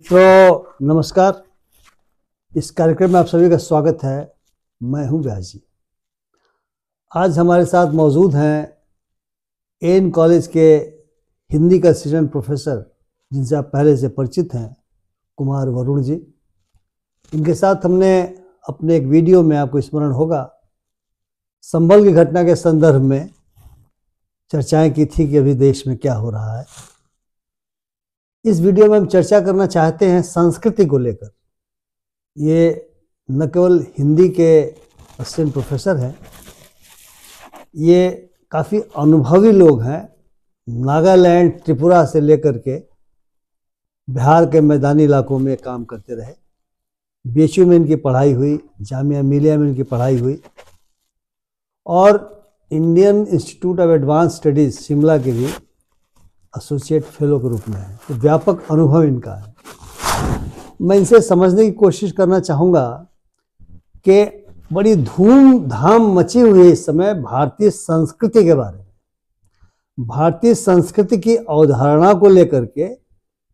नमस्कार। इस कार्यक्रम में आप सभी का स्वागत है। मैं हूं व्यास जी। आज हमारे साथ मौजूद हैं एन कॉलेज के हिंदी का असिस्टेंट प्रोफेसर, जिनसे आप पहले से परिचित हैं, कुमार वरुण जी। इनके साथ हमने अपने एक वीडियो में, आपको स्मरण होगा, संभल की घटना के संदर्भ में चर्चाएं की थी कि अभी देश में क्या हो रहा है। इस वीडियो में हम चर्चा करना चाहते हैं संस्कृति को लेकर। ये न केवल हिंदी के असिस्टेंट प्रोफेसर हैं, ये काफ़ी अनुभवी लोग हैं। नागालैंड, त्रिपुरा से लेकर के बिहार के मैदानी इलाकों में काम करते रहे। बीएचयू में इनकी पढ़ाई हुई, जामिया मिलिया में इनकी पढ़ाई हुई और Indian institute of advance studies Shimla के भी एसोसिएट फेलो के रूप में है। तो व्यापक अनुभव इनका है। मैं इनसे समझने की कोशिश करना चाहूँगा कि बड़ी धूमधाम मची हुई है इस समय भारतीय संस्कृति के बारे में। भारतीय संस्कृति की अवधारणा को लेकर के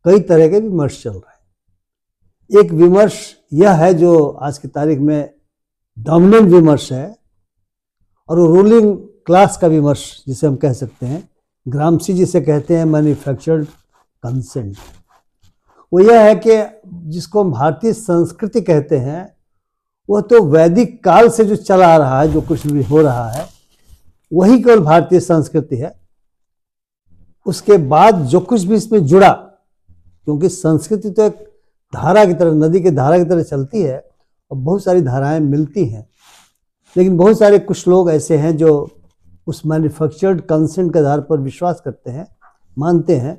कई तरह के विमर्श चल रहे हैं। एक विमर्श यह है जो आज की तारीख में डोमिनेंट विमर्श है, और वो रूलिंग क्लास का विमर्श जिसे हम कह सकते हैं, ग्रामसी जिसे कहते हैं मैन्युफैक्चर्ड कंसेंट। वो यह है कि जिसको हम भारतीय संस्कृति कहते हैं, वह तो वैदिक काल से जो चला आ रहा है, जो कुछ भी हो रहा है, वही केवल भारतीय संस्कृति है। उसके बाद जो कुछ भी इसमें जुड़ा, क्योंकि संस्कृति तो एक धारा की तरह, नदी की धारा की तरह चलती है और बहुत सारी धाराएं मिलती हैं, लेकिन बहुत सारे कुछ लोग ऐसे हैं जो उस मैन्युफैक्चर्ड कंसेंट के आधार पर विश्वास करते हैं, मानते हैं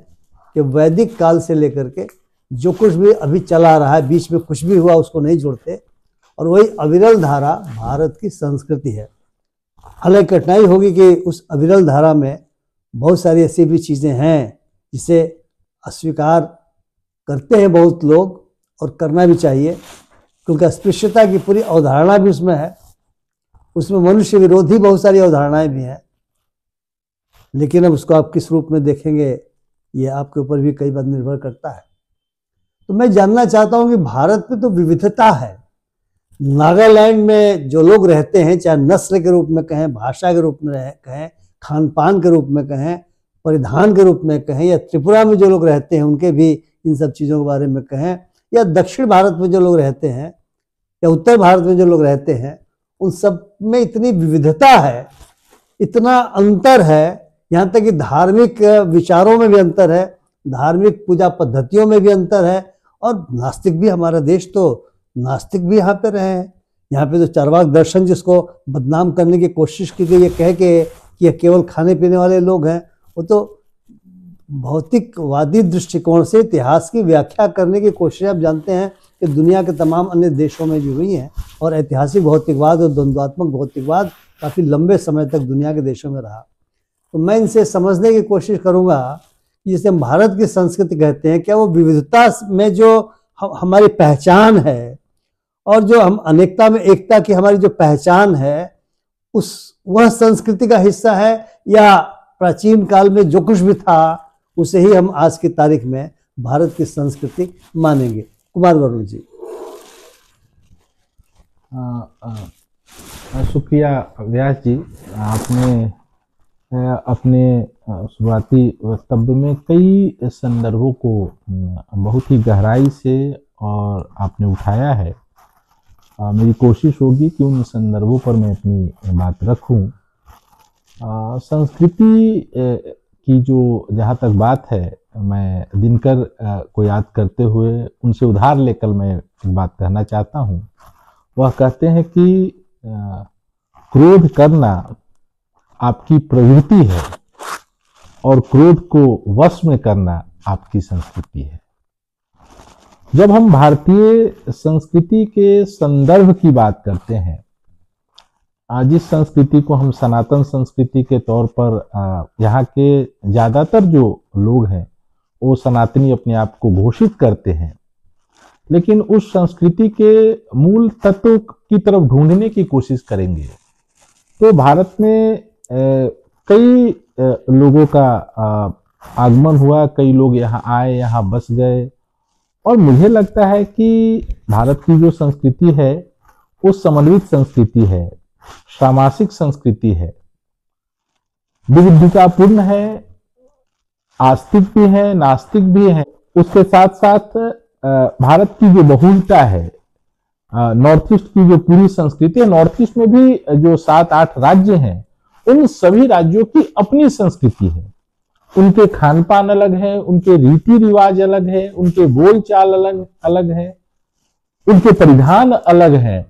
कि वैदिक काल से लेकर के जो कुछ भी अभी चला रहा है, बीच में कुछ भी हुआ उसको नहीं जोड़ते, और वही अविरल धारा भारत की संस्कृति है। हालांकि कठिनाई होगी कि उस अविरल धारा में बहुत सारी ऐसी भी चीज़ें हैं जिसे अस्वीकार करते हैं बहुत लोग, और करना भी चाहिए, क्योंकि अस्पृश्यता की पूरी अवधारणा भी उसमें है। उसमें मनुष्य विरोधी बहुत सारी अवधारणाएं भी हैं, लेकिन अब उसको आप किस रूप में देखेंगे ये आपके ऊपर भी कई बार निर्भर करता है। तो मैं जानना चाहता हूं कि भारत में तो विविधता है। नागालैंड में जो लोग रहते हैं, चाहे नस्ल के रूप में कहें, भाषा के रूप में कहें, खान पान के रूप में कहें, परिधान के रूप में कहें, या त्रिपुरा में जो लोग रहते हैं उनके भी इन सब चीज़ों के बारे में कहें, या दक्षिण भारत में जो लोग रहते हैं, या उत्तर भारत में जो लोग रहते हैं, उन सब में इतनी विविधता है, इतना अंतर है। यहाँ तक कि धार्मिक विचारों में भी अंतर है, धार्मिक पूजा पद्धतियों में भी अंतर है, और नास्तिक भी, हमारा देश तो नास्तिक भी यहाँ पे रहे हैं। यहाँ पे तो चार्वाक दर्शन जिसको बदनाम करने की कोशिश की गई, ये कह के कि ये केवल खाने पीने वाले लोग हैं, वो तो भौतिकवादी दृष्टिकोण से इतिहास की व्याख्या करने की कोशिश आप जानते हैं कि दुनिया के तमाम अन्य देशों में भी हुई हैं, और ऐतिहासिक भौतिकवाद और द्वंद्वात्मक भौतिकवाद काफ़ी लंबे समय तक दुनिया के देशों में रहा। तो मैं इनसे समझने की कोशिश करूँगा कि जिसे हम भारत की संस्कृति कहते हैं, क्या वो विविधता में जो हमारी पहचान है, और जो हम अनेकता में एकता की हमारी जो पहचान है, वह संस्कृति का हिस्सा है, या प्राचीन काल में जो कुछ भी था उसे ही हम आज की तारीख में भारत की संस्कृति मानेंगे। कुमार वरुण जी। शुक्रिया व्यास जी। आपने अपने शुरुआती वक्तव्य में कई संदर्भों को बहुत ही गहराई से और आपने उठाया है। मेरी कोशिश होगी कि उन संदर्भों पर मैं अपनी बात रखूं। संस्कृति की जो जहाँ तक बात है, मैं दिनकर को याद करते हुए उनसे उधार लेकर मैं बात कहना चाहता हूँ। वह कहते हैं कि क्रोध करना आपकी प्रवृत्ति है और क्रोध को वश में करना आपकी संस्कृति है। जब हम भारतीय संस्कृति के संदर्भ की बात करते हैं, जिस संस्कृति को हम सनातन संस्कृति के तौर पर यहाँ के ज़्यादातर जो लोग हैं वो सनातनी अपने आप को घोषित करते हैं, लेकिन उस संस्कृति के मूल तत्व की तरफ ढूंढने की कोशिश करेंगे तो भारत में कई लोगों का आगमन हुआ, कई लोग यहाँ आए, यहाँ बस गए, और मुझे लगता है कि भारत की जो संस्कृति है वो समन्वित संस्कृति है, सामासिक संस्कृति है, विविधतापूर्ण है, आस्तिक भी है, नास्तिक भी है। उसके साथ साथ भारत की जो बहुलता है, नॉर्थ ईस्ट की जो पूरी संस्कृति है, नॉर्थ ईस्ट में भी जो 7-8 राज्य हैं, उन सभी राज्यों की अपनी संस्कृति है। उनके खान पान अलग है, उनके रीति रिवाज अलग है, उनके बोल चाल अलग अलग है, उनके परिधान अलग है।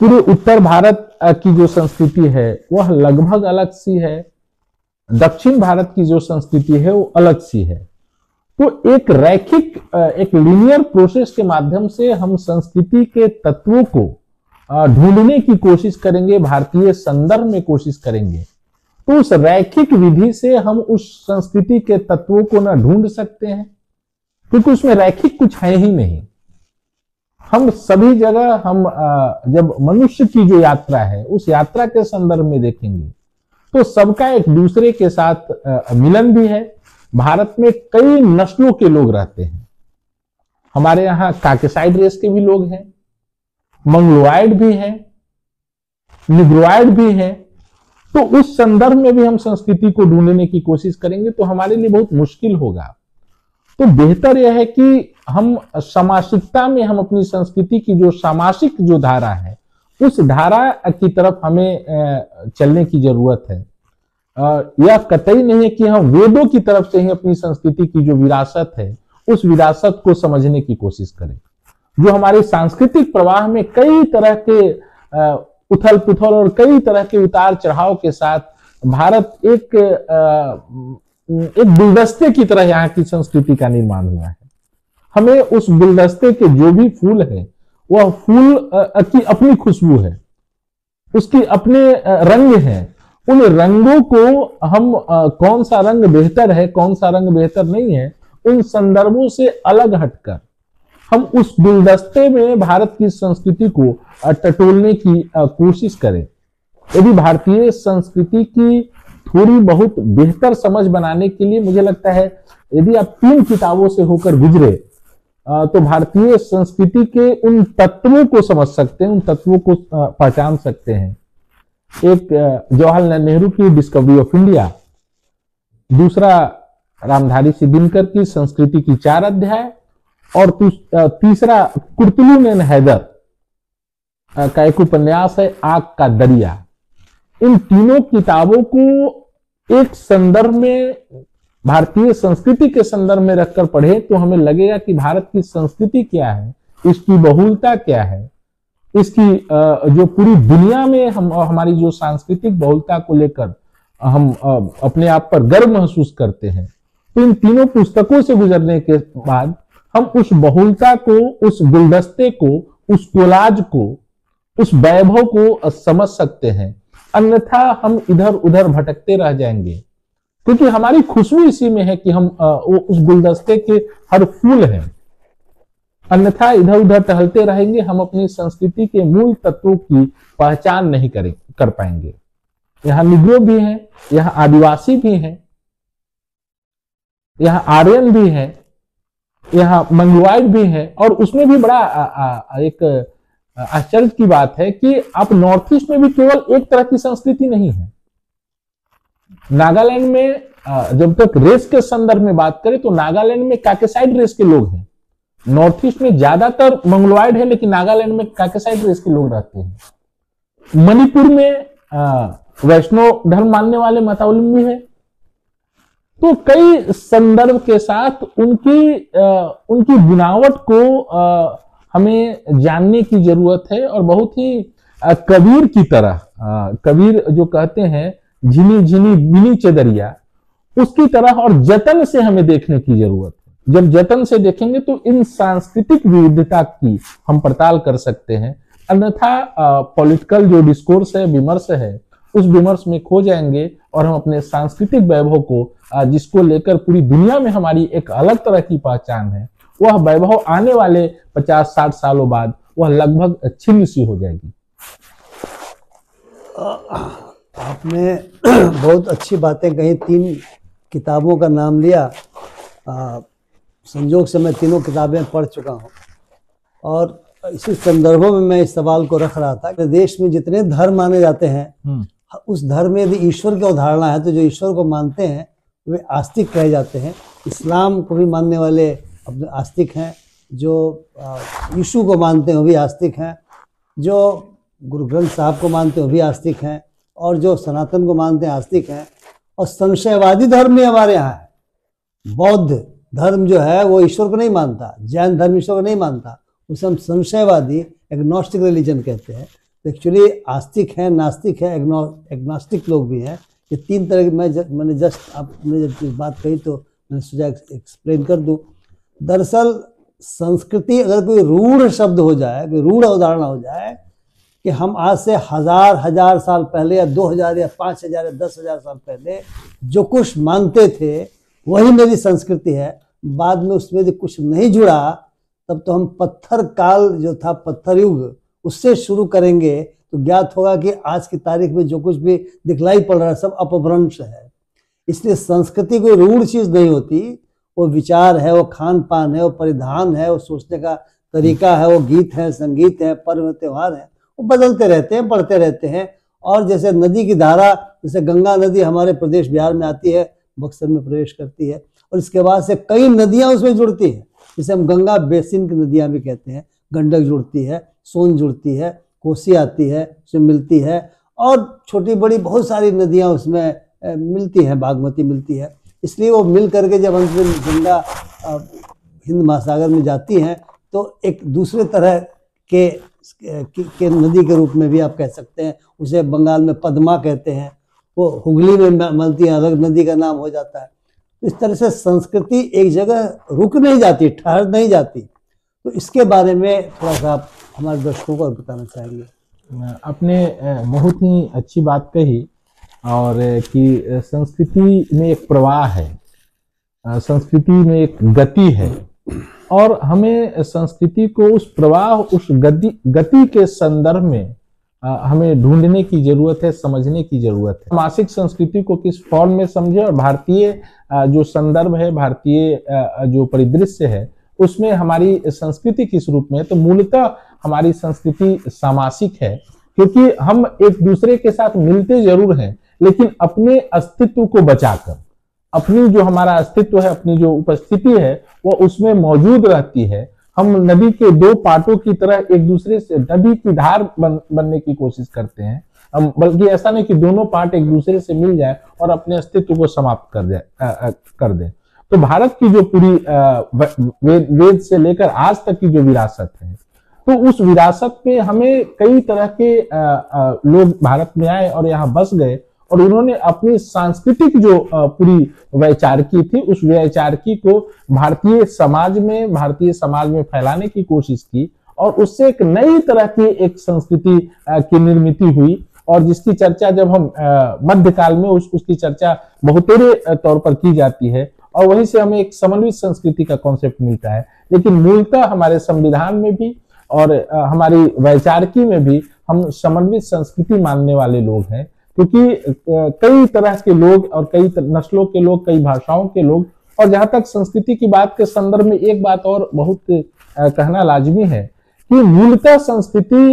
पूरे उत्तर भारत की जो संस्कृति है वह लगभग अलग सी है, दक्षिण भारत की जो संस्कृति है वो अलग सी है। तो एक रैखिक, एक लीनियर प्रोसेस के माध्यम से हम संस्कृति के तत्वों को ढूंढने की कोशिश करेंगे, भारतीय संदर्भ में कोशिश करेंगे, तो उस रैखिक विधि से हम उस संस्कृति के तत्वों को ना ढूंढ सकते हैं, क्योंकि उसमें रैखिक कुछ है ही नहीं। हम सभी जगह, हम जब मनुष्य की जो यात्रा है उस यात्रा के संदर्भ में देखेंगे तो सबका एक दूसरे के साथ मिलन भी है। भारत में कई नस्लों के लोग रहते हैं। हमारे यहाँ काकेसाइड रेस के भी लोग हैं, मंगलोइड भी हैं, निग्रोइड भी हैं। तो उस संदर्भ में भी हम संस्कृति को ढूंढने की कोशिश करेंगे तो हमारे लिए बहुत मुश्किल होगा। तो बेहतर यह है कि हम सामासिकता में, हम अपनी संस्कृति की जो सामासिक जो धारा है उस धारा की तरफ हमें चलने की जरूरत है। यह कतई नहीं है कि हम वेदों की तरफ से ही अपनी संस्कृति की जो विरासत है उस विरासत को समझने की कोशिश करें। जो हमारे सांस्कृतिक प्रवाह में कई तरह के उथल पुथल और कई तरह के उतार चढ़ाव के साथ भारत एक गुलदस्ते की तरह यहाँ की संस्कृति का निर्माण हुआ है। हमें उस गुलदस्ते के जो भी फूल है वह फूल की अपनी खुशबू है, उसकी अपने रंग हैं। उन रंगों को हम कौन सा रंग बेहतर है, कौन सा रंग बेहतर नहीं है, उन संदर्भों से अलग हटकर हम उस गुलदस्ते में भारत की संस्कृति को टटोलने की कोशिश करें। यदि भारतीय संस्कृति की थोड़ी बहुत बेहतर समझ बनाने के लिए, मुझे लगता है यदि आप 3 किताबों से होकर गुजरे तो भारतीय संस्कृति के उन तत्वों को समझ सकते हैं, उन तत्वों को पहचान सकते हैं। एक जवाहरलाल नेहरू की डिस्कवरी ऑफ इंडिया, दूसरा रामधारी सिंह दिनकर की संस्कृति की 4 अध्याय, और तीसरा कुर्तुलू हैदर का एक उपन्यास है आग का दरिया। इन तीनों किताबों को एक संदर्भ में, भारतीय संस्कृति के संदर्भ में रखकर पढ़े तो हमें लगेगा कि भारत की संस्कृति क्या है, इसकी बहुलता क्या है, इसकी जो पूरी दुनिया में हमारी जो सांस्कृतिक बहुलता को लेकर हम अपने आप पर गर्व महसूस करते हैं। तो इन तीनों पुस्तकों से गुजरने के बाद हम उस बहुलता को, उस गुलदस्ते को, उस कोलाज को, उस वैभव को समझ सकते हैं। अन्यथा हम इधर उधर भटकते रह जाएंगे, क्योंकि हमारी खुशबू इसी में है कि हम उस गुलदस्ते के हर फूल हैं। अन्यथा इधर उधर टहलते रहेंगे, हम अपनी संस्कृति के मूल तत्वों की पहचान नहीं कर पाएंगे। यहाँ निग्रो भी है, यहाँ आदिवासी भी है, यहाँ आर्यन भी है, यहाँ मंगलोइड भी है। और उसमें भी बड़ा एक आश्चर्य की बात है कि आप नॉर्थ ईस्ट में भी केवल एक तरह की संस्कृति नहीं है। नागालैंड में जब तक रेस के संदर्भ में बात करें तो नागालैंड में काकेसाइड रेस के लोग हैं। नॉर्थ ईस्ट में ज्यादातर मंगलोइड है, लेकिन नागालैंड में काकेसाइड रेस के लोग रहते हैं। मणिपुर में वैष्णव धर्म मानने वाले मतावलंबी है। तो कई संदर्भ के साथ उनकी बुनावट को हमें जानने की जरूरत है। और बहुत ही कबीर की तरह, कबीर जो कहते हैं झिनी झिनी बिनी चदरिया, उसकी तरह और जतन से हमें देखने की जरूरत है। जब जतन से देखेंगे तो इन सांस्कृतिक विविधता की हम पड़ताल कर सकते हैं। अन्यथा पॉलिटिकल जो डिस्कोर्स है, विमर्श है, उस विमर्श में खो जाएंगे और हम अपने सांस्कृतिक वैभव को, जिसको लेकर पूरी दुनिया में हमारी एक अलग तरह की पहचान है, वह वैभव आने वाले 50-60 सालों बाद वह लगभग छिन्न सी हो जाएगी। आपने बहुत अच्छी बातें कही। 3 किताबों का नाम लिया, संयोग से मैं तीनों किताबें पढ़ चुका हूँ और इसी संदर्भों में मैं इस सवाल को रख रहा था कि देश में जितने धर्म माने जाते हैं उस धर्म में यदि ईश्वर की अवधारणा है तो जो ईश्वर को मानते हैं वे आस्तिक कहे जाते हैं। इस्लाम को भी मानने वाले अपने आस्तिक हैं, जो यीशु को मानते हैं वो भी आस्तिक हैं, जो गुरु ग्रंथ साहब को मानते हैं वो भी आस्तिक हैं, और जो सनातन को मानते हैं आस्तिक हैं। और संशयवादी धर्म भी हमारे यहाँ है। बौद्ध धर्म जो है वो ईश्वर को नहीं मानता, जैन धर्म ईश्वर को नहीं मानता, उसे हम संशयवादी एग्नोस्टिक रिलीजन कहते हैं। तो एक्चुअली आस्तिक हैं, नास्तिक है, एग्नोस्टिक लोग भी हैं। ये तीन तरह के मैंने जस्ट आपने जब बात कही तो मैंने सोचा एक्सप्लेन कर दूं। दरअसल संस्कृति अगर कोई रूढ़ शब्द हो जाए, कोई रूढ़ अवधारणा हो जाए कि हम आज से हजार साल पहले या 2000 या 5000 या 10,000 साल पहले जो कुछ मानते थे वही मेरी संस्कृति है, बाद में उसमें यदि कुछ नहीं जुड़ा तब तो हम पत्थर काल जो था, पत्थर युग, उससे शुरू करेंगे तो ज्ञात होगा कि आज की तारीख में जो कुछ भी दिखलाई पड़ रहा है सब अपभ्रंश है। इसलिए संस्कृति कोई रूढ़ चीज नहीं होती, वो विचार है, वो खान पान है, वो परिधान है, वो सोचने का तरीका है, वो गीत है, संगीत है, पर्व त्योहार है, वो बदलते रहते हैं, बढ़ते रहते हैं। और जैसे नदी की धारा, जैसे गंगा नदी हमारे प्रदेश बिहार में आती है, बक्सर में प्रवेश करती है और इसके बाद से कई नदियां उसमें जुड़ती हैं, जिसे हम गंगा बेसिन की नदियां भी कहते हैं। गंडक जुड़ती है, सोन जुड़ती है, कोसी आती है, उसमें मिलती है, और छोटी बड़ी बहुत सारी नदियां उसमें मिलती हैं, बागमती मिलती है। इसलिए वो मिल करके जब अंत में गंगा हिंद महासागर में जाती हैं तो एक दूसरे तरह के नदी के रूप में भी आप कह सकते हैं। उसे बंगाल में पद्मा कहते हैं, वो हुगली में मिलती है, अलग नदी का नाम हो जाता है। इस तरह से संस्कृति एक जगह रुक नहीं जाती, ठहर नहीं जाती। तो इसके बारे में थोड़ा सा आप हमारे दर्शकों को बताना चाहेंगे। आपने बहुत ही अच्छी बात कही, और कि संस्कृति में एक प्रवाह है, संस्कृति में एक गति है, और हमें संस्कृति को उस प्रवाह, उस गति के संदर्भ में हमें ढूंढने की जरूरत है, समझने की जरूरत है। मासिक संस्कृति को किस फॉर्म में समझे, और भारतीय जो संदर्भ है, भारतीय जो परिदृश्य है, उसमें हमारी संस्कृति किस रूप में है। तो मूलतः हमारी संस्कृति सामासिक है, क्योंकि हम एक दूसरे के साथ मिलते जरूर हैं, लेकिन अपने अस्तित्व को बचाकर, अपनी जो हमारा अस्तित्व है, अपनी जो उपस्थिति है, वो उसमें मौजूद रहती है। हम नदी के दो पाटों की तरह एक दूसरे से, नदी की धार बनने की कोशिश करते हैं हम, बल्कि ऐसा नहीं कि दोनों पार्ट एक दूसरे से मिल जाए और अपने अस्तित्व को समाप्त कर दे। तो भारत की जो पूरी वेद से लेकर आज तक की जो विरासत है, तो उस विरासत में हमें कई तरह के लोग भारत में आए और यहाँ बस गए, और उन्होंने अपनी सांस्कृतिक जो पूरी वैचारिकी थी, उस वैचारिकी को भारतीय समाज में फैलाने की कोशिश की, और उससे एक नई तरह की एक संस्कृति की निर्मित हुई, और जिसकी चर्चा जब हम मध्यकाल में उसकी चर्चा बहुतेरे तौर पर की जाती है, और वहीं से हमें एक समन्वित संस्कृति का कॉन्सेप्ट मिलता है। लेकिन मूलतः हमारे संविधान में भी और हमारी वैचारिकी में भी हम समन्वित संस्कृति मानने वाले लोग हैं, क्योंकि कई तरह के लोग और कई नस्लों के लोग, कई भाषाओं के लोग, और जहां तक संस्कृति की बात के संदर्भ में एक बात और बहुत कहना लाजमी है कि मूलतः संस्कृति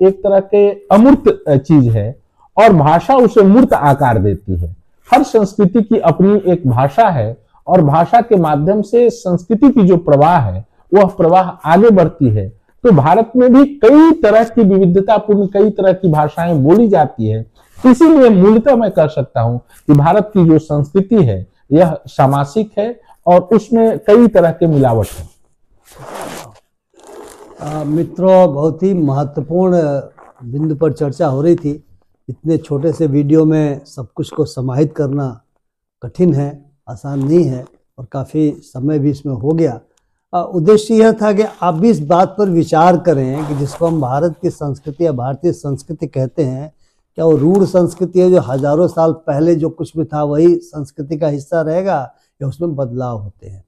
एक तरह के अमूर्त चीज है, और भाषा उसे मूर्त आकार देती है। हर संस्कृति की अपनी एक भाषा है, और भाषा के माध्यम से संस्कृति की जो प्रवाह है, वह प्रवाह आगे बढ़ती है। तो भारत में भी कई तरह की विविधतापूर्ण कई तरह की भाषाएं बोली जाती है। इसीलिए मूलतः मैं कह सकता हूं कि भारत की जो संस्कृति है यह सामासिक है, और उसमें कई तरह के मिलावट है। मित्रों, बहुत ही महत्वपूर्ण बिंदु पर चर्चा हो रही थी। इतने छोटे से वीडियो में सब कुछ को समाहित करना कठिन है, आसान नहीं है, और काफ़ी समय भी इसमें हो गया। उद्देश्य यह था कि आप भी इस बात पर विचार करें कि जिसको हम भारत की संस्कृति या भारतीय संस्कृति कहते हैं, क्या वो रूढ़ संस्कृति है जो हजारों साल पहले जो कुछ भी था वही संस्कृति का हिस्सा रहेगा, या उसमें बदलाव होते हैं?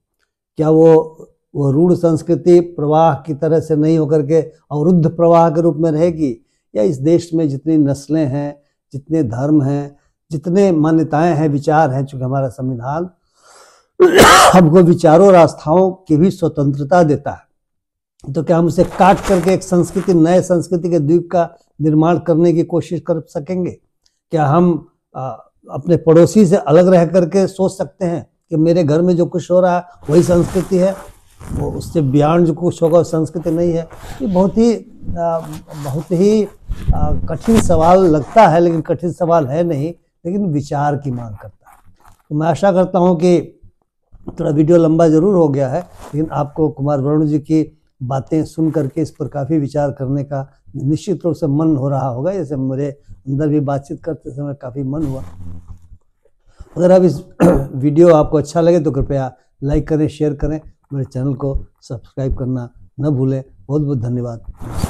क्या वो रूढ़ संस्कृति प्रवाह की तरह से नहीं होकर के अवरुद्ध प्रवाह के रूप में रहेगी, या इस देश में जितनी नस्लें हैं, जितने धर्म हैं, जितने मान्यताएं हैं, विचार हैं, चूँकि हमारा संविधान हमको विचारों और आस्थाओं की भी स्वतंत्रता देता है। तो क्या हम उसे काट करके एक संस्कृति, नए संस्कृति के द्वीप का निर्माण करने की कोशिश कर सकेंगे? क्या हम अपने पड़ोसी से अलग रह करके सोच सकते हैं कि मेरे घर में जो कुछ हो रहा है वही संस्कृति है, वो उससे बियॉन्ड जो कुछ होगा संस्कृति नहीं है? ये बहुत ही कठिन सवाल लगता है, लेकिन कठिन सवाल है नहीं, लेकिन विचार की मांग करता है। तो मैं आशा करता हूँ कि थोड़ा वीडियो लंबा जरूर हो गया है, लेकिन आपको कुमार वरुण जी की बातें सुन करके इस पर काफ़ी विचार करने का निश्चित रूप से मन हो रहा होगा। जैसे मेरे अंदर भी बातचीत करते समय काफ़ी मन हुआ। अगर आप इस वीडियो आपको अच्छा लगे तो कृपया लाइक करें, शेयर करें, मेरे चैनल को सब्सक्राइब करना न भूलें। बहुत बहुत धन्यवाद।